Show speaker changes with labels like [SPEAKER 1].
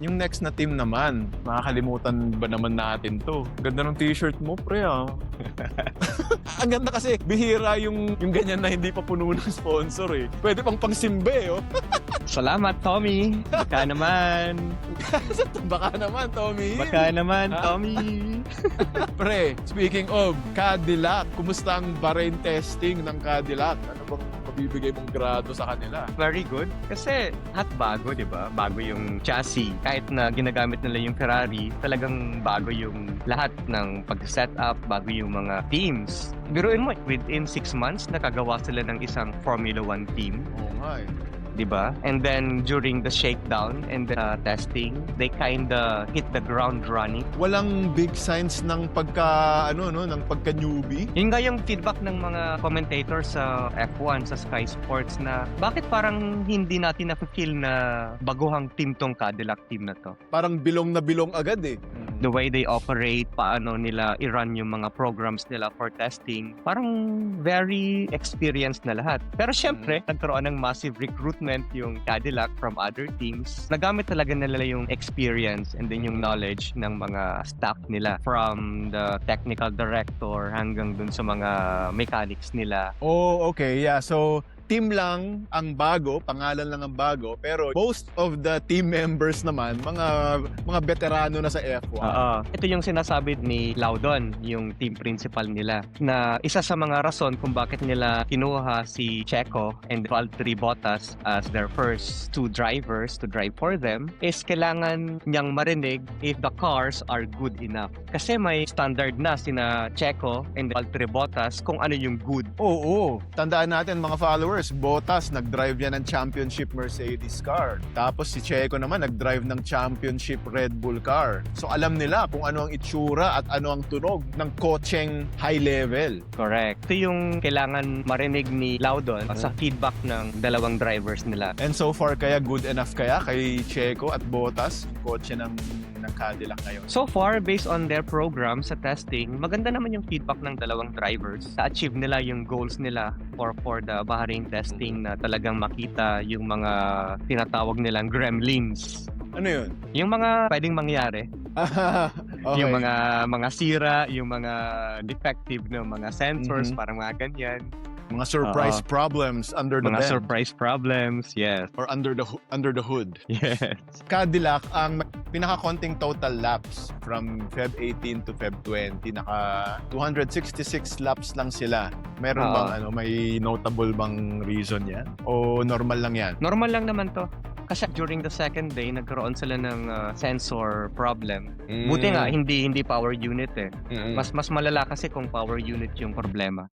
[SPEAKER 1] Yung next na team naman, makakalimutan ba naman natin to? Ganda ng t-shirt mo, pre, ah. Ang ganda kasi, bihira yung ganyan na hindi pa puno ng sponsor, eh. Pwede pang pangsimbe, oh.
[SPEAKER 2] Salamat, Tommy. Baka naman.
[SPEAKER 1] Baka naman, Tommy.
[SPEAKER 2] Baka naman,
[SPEAKER 1] Ha?
[SPEAKER 2] Tommy.
[SPEAKER 1] Pre, speaking of Cadillac, kumusta ang Bahrain testing ng Cadillac? Ano bang mabibigay mong grado sa kanila?
[SPEAKER 2] Very good. Kasi lahat bago, di ba? Bago yung chassis. Kahit na ginagamit nila yung Ferrari, talagang bago yung lahat ng pag-set up, bago yung mga teams. Biruin mo, within 6 months, nakagawa sila ng isang Formula 1 team.
[SPEAKER 1] Oo nga, eh.
[SPEAKER 2] Di ba? And then during the shakedown and the testing, they kinda hit the ground running.
[SPEAKER 1] Walang big signs ng ng pagka-newbie.
[SPEAKER 2] Yun nga yung feedback ng mga commentators sa F1, sa Sky Sports na bakit parang hindi natin na-feel na baguhang team tong Cadillac team na to.
[SPEAKER 1] Parang bilong na bilong agad, eh.
[SPEAKER 2] The way they operate, paano nila i-run yung mga programs nila for testing, parang very experienced na lahat. Pero syempre, nagkaroon ng massive recruitment yung Cadillac from other teams. Nagamit talaga nila yung experience and then yung knowledge ng mga staff nila from the technical director hanggang dun sa mga mechanics nila.
[SPEAKER 1] Oh, okay. Yeah. So, team lang ang bago, pangalan lang ang bago, pero most of the team members naman, mga veterano na sa F1.
[SPEAKER 2] Ito yung sinasabi ni Laudon, yung team principal nila, na isa sa mga rason kung bakit nila kinuha si Checo and Valtteri Bottas as their first two drivers to drive for them is kailangan niyang marinig if the cars are good enough. Kasi may standard na sina Checo and Valtteri Bottas kung ano yung good.
[SPEAKER 1] Oo. Tandaan natin mga followers, Bottas nag-drive yan ng championship Mercedes car. Tapos si Checo naman nag-drive ng championship Red Bull car. So alam nila kung ano ang itsura at ano ang tunog ng kotseng high level.
[SPEAKER 2] Correct. Ito yung kailangan marinig ni Laudon sa feedback ng dalawang drivers nila.
[SPEAKER 1] And so far kaya good enough kaya kay Checo at Bottas yung kotse ng Cadillac ngayon?
[SPEAKER 2] So far, based on their program sa testing, maganda naman yung feedback ng dalawang drivers. Na-achieve nila yung goals nila for the Bahrain testing na talagang makita yung mga tinatawag nilang gremlins.
[SPEAKER 1] Ano yun?
[SPEAKER 2] Yung mga pwedeng mangyari.
[SPEAKER 1] Okay.
[SPEAKER 2] Yung mga sira, yung mga defective na mga sensors,
[SPEAKER 1] Mhm.
[SPEAKER 2] parang mga ganyan.
[SPEAKER 1] Mga surprise problems under the
[SPEAKER 2] Mga
[SPEAKER 1] bed.
[SPEAKER 2] surprise problems, yes.
[SPEAKER 1] Or under the hood.
[SPEAKER 2] Yes.
[SPEAKER 1] Cadillac, ang pinaka-konting total laps from Feb 18 to Feb 20, naka 266 laps lang sila. Meron bang may notable bang reason yan? O normal lang yan?
[SPEAKER 2] Normal lang naman to. Kasi during the second day, nagkaroon sila ng sensor problem. Buti nga, hindi power unit eh.
[SPEAKER 1] Mm.
[SPEAKER 2] Mas malala kasi kung power unit yung problema.